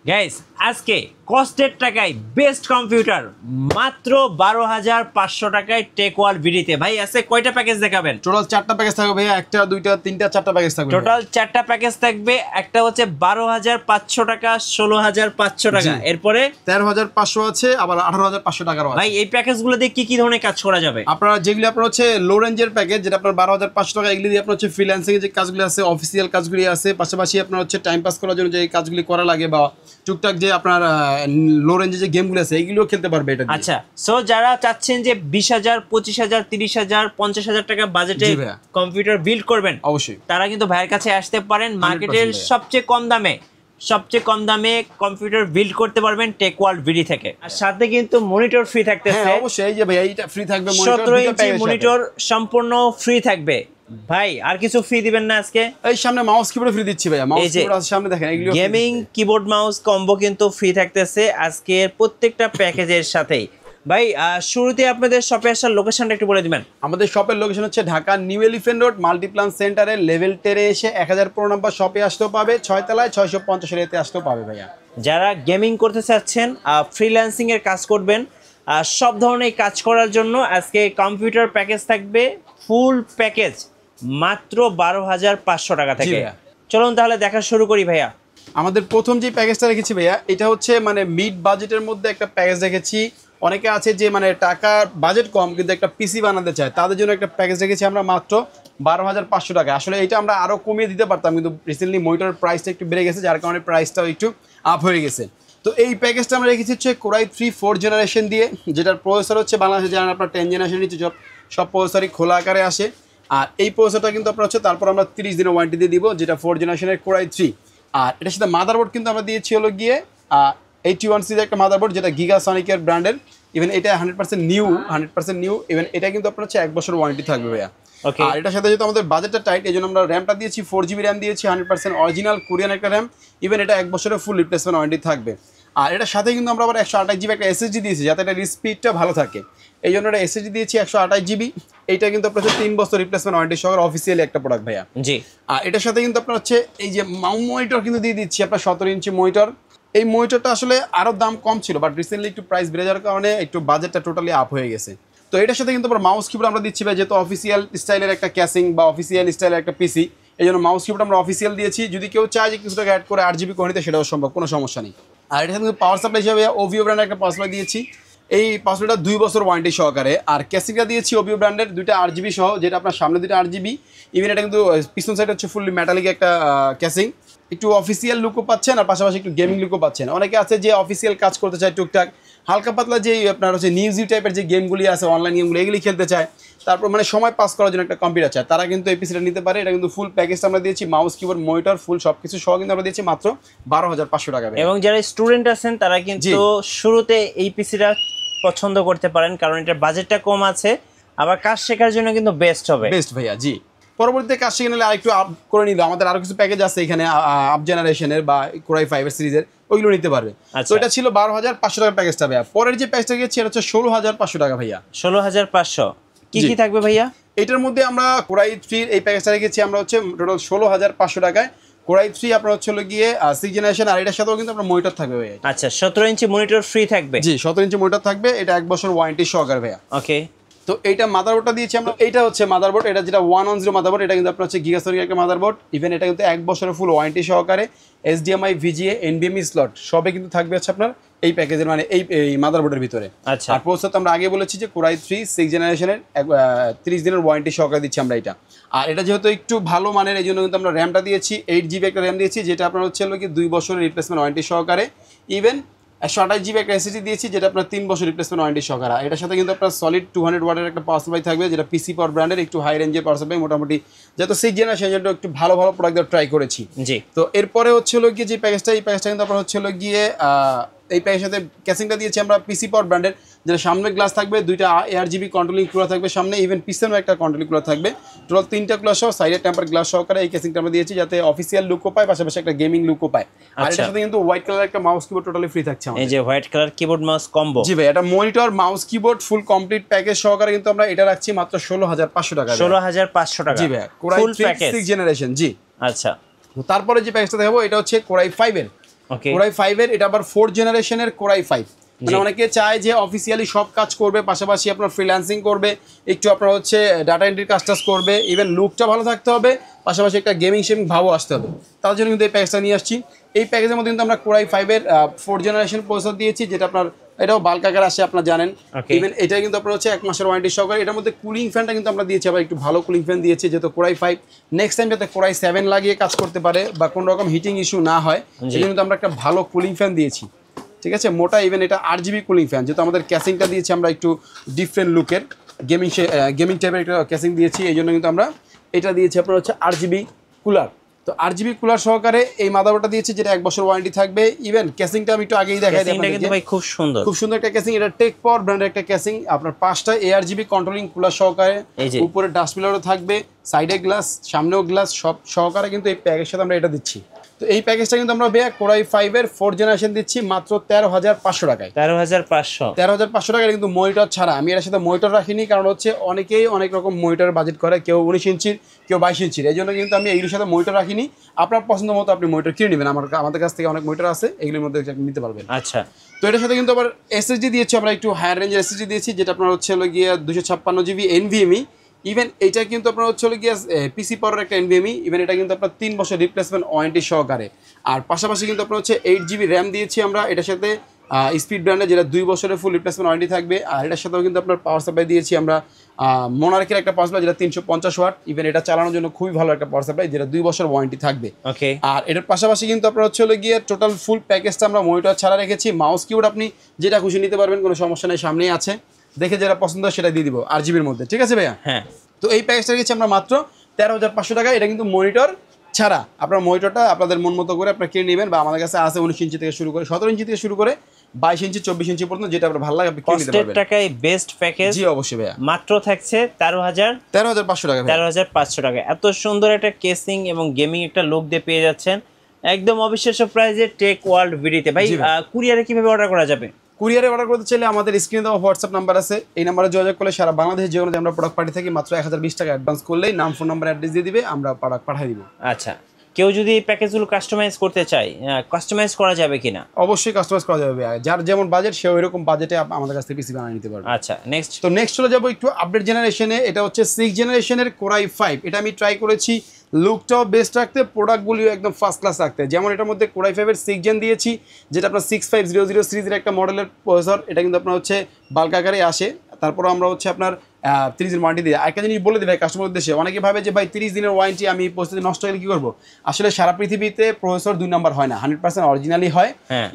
Guys আজকে কস্টের টাকায় best computer মাত্র 12,500 টাকায় টেকওয়াল ভিডিতে। ভাই আছে কয়টা প্যাকেজ দেখাবেন? টোটাল 4টা প্যাকেজ থাকবে ভাইয়া, একটা দুইটা তিনটা 4টা প্যাকেজ থাকবে। টোটাল 4টা প্যাকেজ থাকবে। একটা হচ্ছে 12,500 টাকা, 16,500 টাকা, এরপরে 13,500 আছে, আবার 18,500 টাকারও আছে। ভাই এই প্যাকেজগুলো দিয়ে কি কি ধরনের কাজ করা যাবে? আপনারা যেগুলি আপনার হচ্ছে লো রেঞ্জের প্যাকেজ, যেটা আপনার 12,500 টাকা, এগুলি দিয়ে আপনার হচ্ছে ফ্রিল্যান্সিং যে কাজগুলি আছে, অফিসিয়াল কাজগুলি আছে, পাশাপাশি আপনার হচ্ছে টাইম পাস করার জন্য যে কাজগুলি করা লাগে বা টুকটাক যে আপনার লো রেঞ্জে যে গেমগুলো আছে এইগুলিও খেলতে পারবে এটা দিয়ে। আচ্ছা, সো যারা চাচ্ছেন যে 20,000, 25,000, 30,000, 50,000 টাকা বাজেটে কম্পিউটার বিল্ড করবেন, অবশ্যই তারা কিন্তু ভাইয়ের কাছে আসতে পারেন। মার্কেটের সবচেয়ে কম দামে কম্পিউটার বিল্ড করতে পারবেন টেকওয়াল ভিডি থেকে। আর সাথে কিন্তু মনিটর ফ্রি থাকতেছে। হ্যাঁ অবশ্যই, এই যে ভাই এইটা ফ্রি থাকবে, 17 ইঞ্চি মনিটর সম্পূর্ণ ফ্রি থাকবে। ভাই আর কিছু ফ্রি দিবেন না আজকে? এই সামনে মাউস কিবোর্ড ফ্রি দিচ্ছি ভাইয়া, মাউস কিবোর্ড আছে সামনে দেখেন, এগুলো গেমিং কিবোর্ড মাউস কম্বো কিন্তু ফ্রি থাকতেছে আজকের প্রত্যেকটা প্যাকেজের সাথেই। ভাই শুরুতে আপনাদের শপে আসার লোকেশনটা একটু বলে দিবেন। আমাদের শপের লোকেশন হচ্ছে Dhaka new elephant road Multiplan সেন্টারের লেভেল 10-এ এসে 1015 নম্বর শপে আসতেও পাবে, 6 তলায় 650 এতে আসতেও পাবে ভাইয়া। যারা গেমিং করতে চাচ্ছেন, ফ্রিল্যান্সিং এর কাজ করবেন, সব ধরনের কাজ করার জন্য আজকে কম্পিউটার প্যাকেজ থাকবে ফুল প্যাকেজ মাত্র 12,500 টাকা থেকে। চলুন তাহলে দেখা শুরু করি ভাইয়া। আমাদের প্রথম যে প্যাকেজটা রেখেছি ভাইয়া, এটা হচ্ছে মানে মিড বাজেটের মধ্যে একটা প্যাকেজ রেখেছি। অনেকে আছে যে মানে টাকার বাজেট কম কিন্তু একটা পিসি বানাতে চায়, তাদের জন্য একটা প্যাকেজ রেখেছি আমরা মাত্র 12,500 টাকা। আসলে এটা আমরা আরও কমিয়ে দিতে পারতাম, কিন্তু রিসেন্টলি মনিটরের প্রাইসটা একটু বেড়ে গেছে, যার কারণে প্রাইসটাও একটু আপ হয়ে গেছে। তো এই প্যাকেজটা আমরা রেখেছি হচ্ছে কোরাই 3 4 জেনারেশন দিয়ে, যেটার প্রসেসর হচ্ছে বাংলাদেশে জানেন আপনার 10 জেনারেশন নিচ্ছে, সব প্রসেসরই খোলা আকারে আসে। আর এই প্রসেসরটা কিন্তু আপনার হচ্ছে তারপর আমরা 30 দিনের ওয়ারেন্টি দিয়ে দিব, যেটা 4 জেনারেশনের কোরাই 3। আর এটার সাথে মাদারবোর্ড কিন্তু আমরা দিয়েছি হলো গিয়ে 81 সিরিজের একটা মাদারবোর্ড, যেটা গিগাসনিকের ব্র্যান্ডের। ইভেন এটা 100% নিউ। ইভেন এটা কিন্তু আপনার হচ্ছে 1 বছর ওয়ারেন্টি থাকবে ভাইয়া। আর এটার সাথে যেহেতু আমাদের বাজেটটা টাইট, এই জন্য আমরা র্যামটা দিয়েছি 4GB র্যাম দিয়েছি, 100% অরিজিনাল কোরিয়ান একটা র্যাম। ইভেন এটা 1 বছরের ফুল রিপ্লেসমেন্ট ওয়ারেন্টি থাকবে। আর এটার সাথে কিন্তু আমরা আবার 128GB একটা এসএসডি দিয়েছি, যাতে এটা স্পিডটা ভালো থাকে। এই জন্য এটা এসএসডি দিয়েছি 128GB। এইটা কিন্তু আপনার হচ্ছে 3 বছর রিপ্লেসমেন্ট ওয়ারেন্টি সহ অফিসিয়ালি একটা প্রোডাক্ট ভাইয়া। জি। আর এটার সাথে কিন্তু আপনার হচ্ছে এই যে মনিটর কিন্তু দিয়ে দিচ্ছি আপনার 17 ইঞ্চি মনিটর। এই মনিটরটা আসলে আরও দাম কম ছিল, বাট রিসেন্টলি একটু প্রাইস বেড়ে যাওয়ার কারণে একটু বাজেটটা টোটালি আপ হয়ে গেছে। তো এটার সাথে কিন্তু আমরা মাউস কিবোর্ড আমরা দিচ্ছি ভাই, যেহেতু অফিসিয়াল স্টাইলের একটা ক্যাসিং বা অফিসিয়াল স্টাইলের একটা পিসি, এই জন্য মাউস কিবোর্ড আমরা অফিসিয়াল দিয়েছি। যদি কেউ চায় যে কিছু টাকা অ্যাড করে 8GB করে নিতে, সেটাও সম্ভব, কোনো সমস্যা নেই। আর এটার সাথে পাওয়ার সাপ্লাই হিসাবে ওভিও ব্র্যান্ডের একটা পাওয়ার সাপ্লাই দিয়েছি, এই পাওয়ার সাপ্লাইটা 2 বছর ওয়ারেন্টি সহকারে। আর ক্যাসিংটা দিয়েছি ওভিও ব্র্যান্ডের 2টা 8GB সহ, যেটা আপনার সামনে 2টা 8GB। ইভেন এটা কিন্তু পিছন সাইড হচ্ছে ফুললি মেটালিক একটা ক্যাসিং, একটু অফিসিয়াল লুকও পাচ্ছেন আর পাশাপাশি একটু গেমিং লুকও পাচ্ছেন। অনেকে আছে যে অফিসিয়াল কাজ করতে চায়, টুকটাক হালকা পাতলা যে আপনার হচ্ছে নিউজি টাইপের যে গেমগুলি আছে, অনলাইন গেমগুলো, এগুলি খেলতে চায়, তারপর মানে সময় পাস করার জন্য একটা কম্পিউটার চায়, তারা কিন্তু এই পিসিটা নিতে পারে। এটা কিন্তু ফুল প্যাকেজটা আমরা দিয়েছি, মাউস কিবোর্ড মনিটর ফুল সব কিছু সহ কিন্তু আমরা দিয়েছি মাত্র 12,500 টাকা। এবং যারা স্টুডেন্ট আছেন তারা কিন্তু শুরুতে এই পিসিটা পছন্দ করতে পারেন, কারণ এটার বাজেটটা কম আছে, আবার কাজ শেখার জন্য কিন্তু বেস্ট হবে। বেস্ট ভাইয়া, জি। পরবর্তীতে কাজ শিখে নিলে আরেকটু আপ করে নিল, আমাদের আরো কিছু প্যাকেজ আছে এখানে আপ জেনারেশনের বা কোরাই 5 সিরিজের, ওইগুলো নিতে পারবে। তো এটা ছিল 12,500 টাকার প্যাকেজটা ভাইয়া। পরের যে প্যাকেজটা গেছে এটা হচ্ছে 16,500 টাকা ভাইয়া। 16,500 কি কি থাকবে ভাইয়া? এটার মধ্যে আমরা কোরাই 3 এই প্যাকেজটা রেখেছি আমরা হচ্ছে টোটাল 16,500 টাকায়। কোরাই 3 আপনার হচ্ছে গিয়ে 6 জেনারেশন, আর এটার সাথেও কিন্তু আপনার মনিটর থাকবে ভাইয়া। আচ্ছা, 17 ইঞ্চি মনিটর ফ্রি থাকবে? জি, 17 ইঞ্চি মনিটর থাকবে, এটা 1 বছর ওয়ারেন্টি সহকারে ভাইয়া। ওকে। তো এইটা মাদারবোর্ডটা দিয়েছি আমরা, এইটা হচ্ছে মাদারবোর্ড, এটা যেটা 110 মাদারবোর্ড, এটা কিন্তু আপনার হচ্ছে গিগাসনিক একটা মাদারবোর্ড। ইভেন এটা কিন্তু 1 বছরের ফুল ওয়ারেন্টি সহকারে, HDMI VGA NVMe স্লট সবে কিন্তু থাকবে হচ্ছে আপনার এই প্যাকেজের, মানে এই মাদারবোর্ডের ভিতরে। আচ্ছা। আর প্রসেসর তো আমরা আগে বলেছি যে কোরাই 3 6 জেনারেশনের 30 দিনের ওয়ারেন্টি সহকারে দিচ্ছি আমরা এটা। আর এটা যেহেতু একটু ভালো মানের, এই জন্য কিন্তু আমরা র্যামটা দিয়েছি 8GB একটা র্যাম দিয়েছি, যেটা আপনার হচ্ছে 2 বছরের রিপ্লেসমেন্ট ওয়ারেন্টি সহকারে। ইভেন 128GB একটা এসএসডি দিয়েছি, যেটা আপনার 3 বছর রিপ্লেসমেন্ট ওয়ারেন্টি সহকারে। এটার সাথে কিন্তু আপনার সলিড 200 ওয়াটের একটা পাওয়ার সাপ্লাই থাকবে, যেটা পিসি পাওয়ার ব্র্যান্ডের একটু হাই রেঞ্জের পাওয়ার সাপ্লাই। মোটামুটি যেহেতু 6 জেনারেশন জন্য একটু ভালো প্রোডাক্ট ট্রাই করেছি। জি। তো এরপরে হচ্ছে গিয়ে যে প্যাকেজটা, এই প্যাকেজটা কিন্তু আপনার হচ্ছে গিয়ে এই প্যাকেজের সাথে ক্যাসিংটা দিয়েছি আমরা পিসি পাওয়ার ব্র্যান্ডের, যেটা সামনে গ্লাস থাকবে 2টা ARGB কন্ট্রোলিং কুলার থাকবে সামনে, ইভেন পিছনেও একটা কন্ট্রোলিং কুলার থাকবে, টোটাল 3টা কুলার সহ সাইডে টেম্পার গ্লাস সহকারে এই ক্যাসিংটা আমরা দিয়েছি, যাতে অফিসিয়াল লুকও পায়, পাশাপাশি একটা গেমিং লুকও পায়। আর এটার সাথে কিন্তু হোয়াইট কালার একটা মাউস কিবোর্ড টোটালি ফ্রি থাকছে আমাদের। এই যে white colour keyboard mouse combo. জি ভাই, এটা monitor mouse keyboard full complete package সহকারে কিন্তু আমরা এটা রাখছি মাত্র 16,500 টাকা। 16,500 টাকা। জি ভাই, কোরাই 6 জেনারেশন। জি। আচ্ছা, তারপরে যে প্যাকেজটা দেখাবো এটা হচ্ছে কোরাই 5 এর ওকে কোরাই 5 এর, এটা আবার 4th জেনারেশনের কোরাই 5। মানে অনেকে চায় যে অফিসিয়ালি সব কাজ করবে, পাশাপাশি আপনার ফ্রিল্যান্সিং করবে, একটু আপনার হচ্ছে ডাটা এন্ট্রির কাজ টাজ করবে, ইভেন লুকটা ভালো থাকতে হবে, পাশাপাশি একটা গেমিং শেমিং ভাবও আসতে হবে, তার জন্য কিন্তু এই প্যাকেজটা নিয়ে আসছি। এই প্যাকেজের মধ্যে কিন্তু আমরা কোরাই 5 এর 4th জেনারেশন প্রসেসর দিয়েছি, যেটা আপনার এটাও বাল্ক আকারে আসে, আপনারা জানেন। ইভেন এটা কিন্তু আপনার হচ্ছে 1 মাসের ওয়ারেন্টি সহকারে। এটার মধ্যে কুলিং ফ্যানটা কিন্তু আমরা দিয়েছি, আবার একটু ভালো কুলিং ফ্যান দিয়েছি, যেহেতু কোরাই 5 নেক্সট টাইম যাতে কোরাই 7 লাগিয়ে কাজ করতে পারে বা কোনো রকম হিটিং ইস্যু না হয়, এই জন্য কিন্তু আমরা একটা ভালো কুলিং ফ্যান দিয়েছি, ঠিক আছে, মোটা। ইভেন এটা 8GB কুলিং ফ্যান, যেহেতু আমাদের ক্যাসিংটা দিয়েছি আমরা একটু ডিফারেন্ট লুকের, গেমিং টাইপের একটা ক্যাসিং দিয়েছি, এই জন্য কিন্তু আমরা এটা দিয়েছি আপনার হচ্ছে 8GB কুলার। তো 8GB কুলার সহকারে এই মাদারবোর্ডটা দিয়েছি, যেটা 1 বছর ওয়ারেন্টি থাকবে। ইভেন ক্যাসিংটা আমি একটু আগেই দেখাই দিই আপনাদের, ভাই খুব সুন্দর, খুব সুন্দর একটা ক্যাসিং। এটা টেক পাওয়ার ব্র্যান্ডের একটা ক্যাসিং, আপনার 5টা ARGB কন্ট্রোলিং কুলার সহকারে, উপরে ডাস্টবিলারও থাকবে, সাইডে গ্লাস, সামনেও গ্লাস, সব সহকারে কিন্তু এই প্যাকেজের সাথে আমরা এটা দিচ্ছি। তো এই প্যাকেজটা কিন্তু আমরা ভাইয়া কোরাই 5 এর 4th জেনারেশন দিচ্ছি মাত্র 13,500 টাকায়। 13,500 টাকা কিন্তু মনিটর ছাড়া। আমি এর সাথে মনিটর রাখিনি, কারণ হচ্ছে অনেকেই অনেক রকম মনিটরের বাজেট করে, কেউ 19 ইঞ্চির, কেউ 22 ইঞ্চির, এই জন্য কিন্তু আমি এইগুলোর সাথে মনিটর রাখিনি। আপনার পছন্দ মতো আপনি মনিটর কিনে নেবেন, আমাদের কাছ থেকে অনেক মনিটর আছে, এগুলোর মধ্যে আপনি নিতে পারবেন। আচ্ছা, তো এটার সাথে কিন্তু আবার এসএসডি দিয়েছি আমরা, একটু হায়ার রেঞ্জের এসএসডি দিয়েছি, যেটা আপনার হচ্ছে হলো গিয়ে 256GB NVMe। ইভেন এটা কিন্তু আপনার হচ্ছে হলো গিয়ে পিসি পাওয়ার একটা NVMe। ইভেন এটা কিন্তু আপনার 3 বছর রিপ্লেসমেন্ট ওয়ারেন্টি সহকারে। আর পাশাপাশি কিন্তু আপনার হচ্ছে 8GB র্যাম দিয়েছি আমরা এটার সাথে, স্পিড ব্র্যান্ডে, যেটা 2 বছরের ফুল রিপ্লেসমেন্ট ওয়ারেন্টি থাকবে। আর এটার সাথেও কিন্তু আপনার পাওয়ার সাপ্লাই দিয়েছি আমরা মোনার্কের একটা পাওয়ার সাপ্লাই, যেটা 350 ওয়াট। ইভেন এটা চালানোর জন্য খুবই ভালো একটা পাওয়ার সাপ্লাই, যেটা 2 বছর ওয়ারেন্টি থাকবে। ওকে, আর এটার পাশাপাশি কিন্তু আপনার হচ্ছে হলো গিয়ে টোটাল ফুল প্যাকেজটা আমরা মনিটর ছাড়া রেখেছি। মাউস কিবোর্ড আপনি যেটা খুশি নিতে পারবেন, কোনো সমস্যা নেই, সামনেই আছে, দেখে যেটা পছন্দ হয় সেটা দিয়ে দিব 8GBর মধ্যে, ঠিক আছে ভাইয়া? হ্যাঁ। তো এই প্যাকেজটা রেখেছি আমরা মাত্র 13,500 টাকা। এটা কিন্তু মনিটর ছাড়া, আপনার মনিটরটা আপনাদের মন মতো করে আপনারা কিনে নেবেন, বা আমাদের কাছে আছে 19 ইঞ্চি থেকে শুরু করে, 17 ইঞ্চি থেকে শুরু করে 22 ইঞ্চি 24 ইঞ্চি পর্যন্ত, যেটা আপনার ভালো লাগে আপনি কিনে নিতে পারবেন। টাকায় বেস্ট প্যাকেজ, জি অবশ্যই ভাইয়া, মাত্র থাকছে 13,500 টাকা। 13,500 টাকা। এত সুন্দর একটা কেসিং এবং গেমিং একটা লুক দিয়ে পেয়ে যাচ্ছেন একদম অবিশ্বাস্য প্রাইসে টেক ওয়ার্ল্ড ভিডিতে। ভাই কুরিয়ারে কিভাবে অর্ডার করা যাবে? কুরিয়ারে অর্ডার করতে চাইলে আমাদের স্ক্রিনে দেওয়া হোয়াটসঅ্যাপ নাম্বার আছে, এই নাম্বারে যোগাযোগ করলে সারা বাংলাদেশে যে কোনো আমরা প্রোডাক্ট পাঠিয়ে থাকি। মাত্র 1020 টাকা অ্যাডভান্স করলেই নাম, ফোন নাম্বার, অ্যাড্রেস দিয়ে দিবে, আমরা প্রোডাক্ট পাঠিয়ে দিব। আচ্ছা, কেউ যদি এই প্যাকেজগুলো কাস্টমাইজ করতে চায়, কাস্টমাইজ করা যাবে কিনা? অবশ্যই কাস্টমাইজ করা যাবে, যার যেমন বাজেট সে ওইরকম বাজেটে আমাদের কাছ থেকে পিসি বানিয়ে নিতে পারবে। আচ্ছা, নেক্সট চলে যাবো একটু আপডেট জেনারেশনে। এটা হচ্ছে 6th জেনারেশনের কোরাই 5। এটা আমি ট্রাই করেছি লুকটাও বেস্ট রাখতে, প্রোডাক্টগুলিও একদম ফার্স্ট ক্লাস রাখতে। যেমন এটার মধ্যে কোরাই 5 এর 6th জেন দিয়েছি, যেটা আপনার 6500 সিরিজের একটা মডেলের প্রসেসর। এটা কিন্তু আপনার হচ্ছে বাল্ক আকারে আসে। তারপর আমরা হচ্ছে আপনার 30 দিন ওয়ারেন্টি দিয়ে। একটা জিনিস বলে দিই ভাই কাস্টমার উদ্দেশ্যে, অনেকে ভাবে যে ভাই 30 দিনের ওয়ারেন্টি, আমি পরিস্থিতি নষ্ট হলে কী করবো? আসলে সারা পৃথিবীতে প্রসেসর 2 নাম্বার হয় না, 100% অরিজিনালি হয়।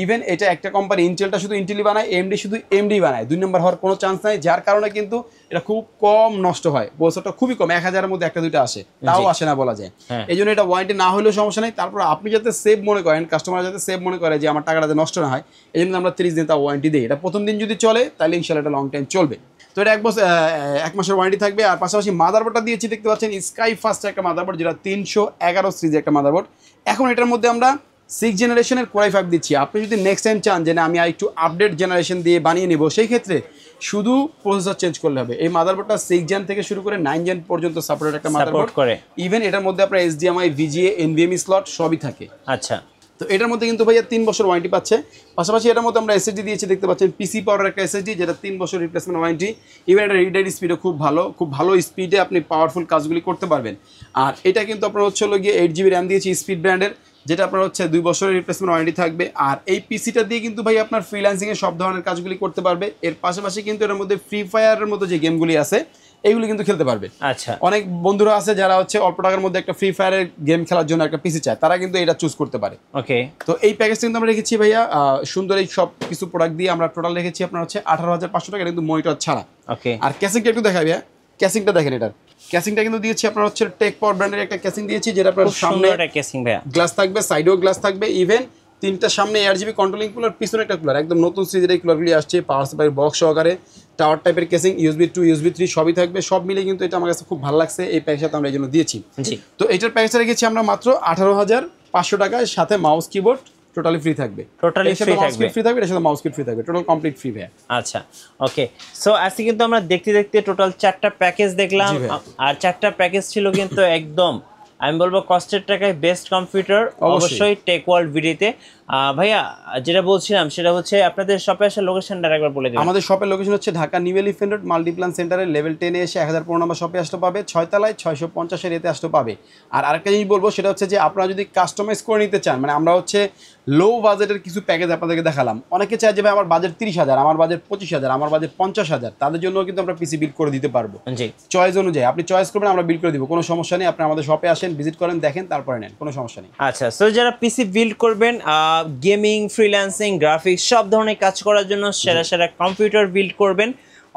ইভেন এটা একটা কোম্পানি ইন্টেলটা শুধু ইন্টেলই বানায়, এমডি শুধু এমডি বানায়, 2 নাম্বার হওয়ার কোনো চান্স নাই। যার কারণে কিন্তু এটা খুব কম নষ্ট হয়, প্রসেসরটা খুবই কম, 1000-এর মধ্যে 1-2টা আসে, তাও আসে না বলা যায়। এই জন্য এটা ওয়ারেন্টি না হলেও সমস্যা নেই। তারপর আপনি যাতে সেভ মনে করেন, কাস্টমার যাতে সেভ মনে করে যে আমার টাকাটা যাতে নষ্ট না হয়, এই জন্য আমরা 30 দিন তা ওয়ারেন্টি দিই। এটা প্রথম দিন যদি চলে তাহলে ইনশাল্লাহ এটা লং টাইম চলবে। তো এটা 1 মাসের ওয়ারেন্টি থাকবে। আর পাশাপাশি মাদারবোর্ডটা দিয়েছি, দেখতে পাচ্ছেন স্কাই ফাস্ট একটা মাদারবোর্ড, যেটা 311 সিরিজের একটা মাদারবোর্ড। এখন এটার মধ্যে আমরা 6th জেনারেশনের কোরাই 5 দিচ্ছি। আপনি যদি নেক্সট টাইম চান যে না আমি একটু আপডেট জেনারেশন দিয়ে বানিয়ে নিব, সেই ক্ষেত্রে শুধু প্রসেসর চেঞ্জ করলে হবে। এই মাদারবোর্ডটা 6 জেন থেকে শুরু করে 9 জেন পর্যন্ত সাপোর্টেড একটা মাদারবোর্ড করে। ইভেন এটার মধ্যে আপনার HDMI, VGA, NVMe স্লট সবই থাকে। আচ্ছা, তো এটার মধ্যে কিন্তু ভাইয়া 3 বছর ওয়ারেন্টি পাচ্ছে। পাশাপাশি এটার মধ্যে আমরা এসএসডি দিয়েছি, দেখতে পাচ্ছেন পিসি পাওয়ার একটা এসএসডি, যেটা 3 বছর রিপ্লেসমেন্ট ওয়ারেন্টি। ইভেন এটা রিড স্পিডও খুব ভালো স্পিডে আপনি পাওয়ারফুল কাজগুলি করতে পারবেন। আর এটা কিন্তু আপনার হচ্ছে হলো গিয়ে 8GB র্যাম দিয়েছি স্পিড ব্র্যান্ডের, যেটা আপনার হচ্ছে 2 বছরের রিপ্লেসমেন্ট ওয়ারেন্টি থাকবে। আর এই পিসিটা দিয়ে কিন্তু ভাই আপনার ফ্রিল্যান্সিংয়ে সব ধরনের কাজগুলি করতে পারবে। এর পাশাপাশি কিন্তু এর মধ্যে ফ্রি ফায়ারের মতো যে গেমগুলি আছে এইগুলো কিন্তু খেলতে পারবে। আচ্ছা, অনেক বন্ধুরা আছে যারা হচ্ছে অল্প টাকার মধ্যে একটা ফ্রি ফায়ারের গেম খেলার জন্য একটা পিসি চায়, তারা কিন্তু এটা চুজ করতে পারে। ওকে, তো এই প্যাকেজটা কিন্তু আমরা রেখেছি ভাইয়া সুন্দর এই সব কিছু প্রোডাক্ট দিয়ে আমরা টোটাল রেখেছি আপনার হচ্ছে 18,500 টাকা, কিন্তু মনিটর ছাড়া। ওকে, আর ক্যাসিংটা একটু দেখাই ভাইয়া, ক্যাসিংটা দেখেন, এটার ক্যাসিংটা কিন্তু দিয়েছি আপনার হচ্ছে টেক পাওয়ার ব্র্যান্ডের একটা ক্যাসিং দিয়েছি, যেটা আপনার সামনে ক্যাসিং ভাইয়া গ্লাস থাকবে, সাইডেও গ্লাস থাকবে। ইভেন 3টা সামনে ARGB কন্ট্রোলিং কুলার, পিছনে একটা কুলার, একদম নতুন সিরিজের এই কুলারগুলি আসছে, পাওয়ার সাপ্লাই বক্স সহকারে, টাওয়ার টাইপের কেসিং, USB 2, USB 3 সবই থাকবে। সব মিলে কিন্তু এটা আমার কাছে খুব ভালো লাগছে, এই প্যাকেজটা আমরা এই জন্য দিয়েছি। তো এটার প্যাকেজটা রেখেছি আমরা মাত্র 18,500 টাকায়, সাথে মাউস কিবোর্ড টোটালি ফ্রি থাকবে। এর সাথে মাউস কিট ফ্রি থাকবে, টোটাল কমপ্লিট ফ্রি ভাই। আচ্ছা, ওকে। সো আজকে কিন্তু আমরা দেখতে টোটাল 4টা প্যাকেজ দেখলাম, আর 4টা প্যাকেজ ছিল কিন্তু একদম আমি বলবো কষ্টের টাকায় বেস্ট কম্পিউটার, অবশ্যই টেক ওয়ার্ল্ড ভিডিওতে। ভাইয়া যেটা বলছিলাম সেটা হচ্ছে আপনাদের শপে আসার লোকেশনটা একবার বলে দিন। আমাদের শপের লোকেশন হচ্ছে Dhaka new elephant road Multiplan সেন্টারের লেভেল 10 এ এসে 1015 নম্বর শপে আসতে পাবে, 6 তলায় 650 এতে আসতে পাবে। আর আরেকটা জিনিস বলবো সেটা হচ্ছে যে আপনারা যদি কাস্টমাইজ করে নিতে চান, মানে আমরা হচ্ছে লো বাজেটের কিছু প্যাকেজ আপনাদেরকে দেখালাম। অনেকে চায় যে ভাই আমার বাজেট 30,000, আমার বাজেট 25,000, আমার বাজেট 50,000, তাদের জন্য কিন্তু আমরা পিসি বিল্ড করে দিতে পারবো জি চয়েস অনুযায়ী। আপনি চয়েস করবেন, আমরা বিল্ড করে দিব, কোনো সমস্যা নেই। আপনি আমাদের শপে আসেন, ভিজিট করেন, দেখেন, তারপরে নেন, কোনো সমস্যা নেই। আচ্ছা, সো যারা পিসি বিল্ড করবেন, গেমিং, ফ্রিল্যান্সিং, গ্রাফিক্স সব ধরনের কাজ করার জন্য সেরা সেরা কম্পিউটার বিল্ড করবেন,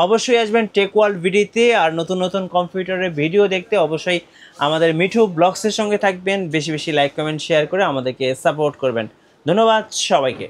অবশ্যই আসবেন টেক ওয়ার্ল্ড ভিডিওতে। আর নতুন নতুন কম্পিউটারের ভিডিও দেখতে অবশ্যই আমাদের মিঠু ব্লগসের সঙ্গে থাকবেন। বেশি বেশি লাইক কমেন্ট শেয়ার করে আমাদেরকে সাপোর্ট করবেন। ধন্যবাদ সবাইকে।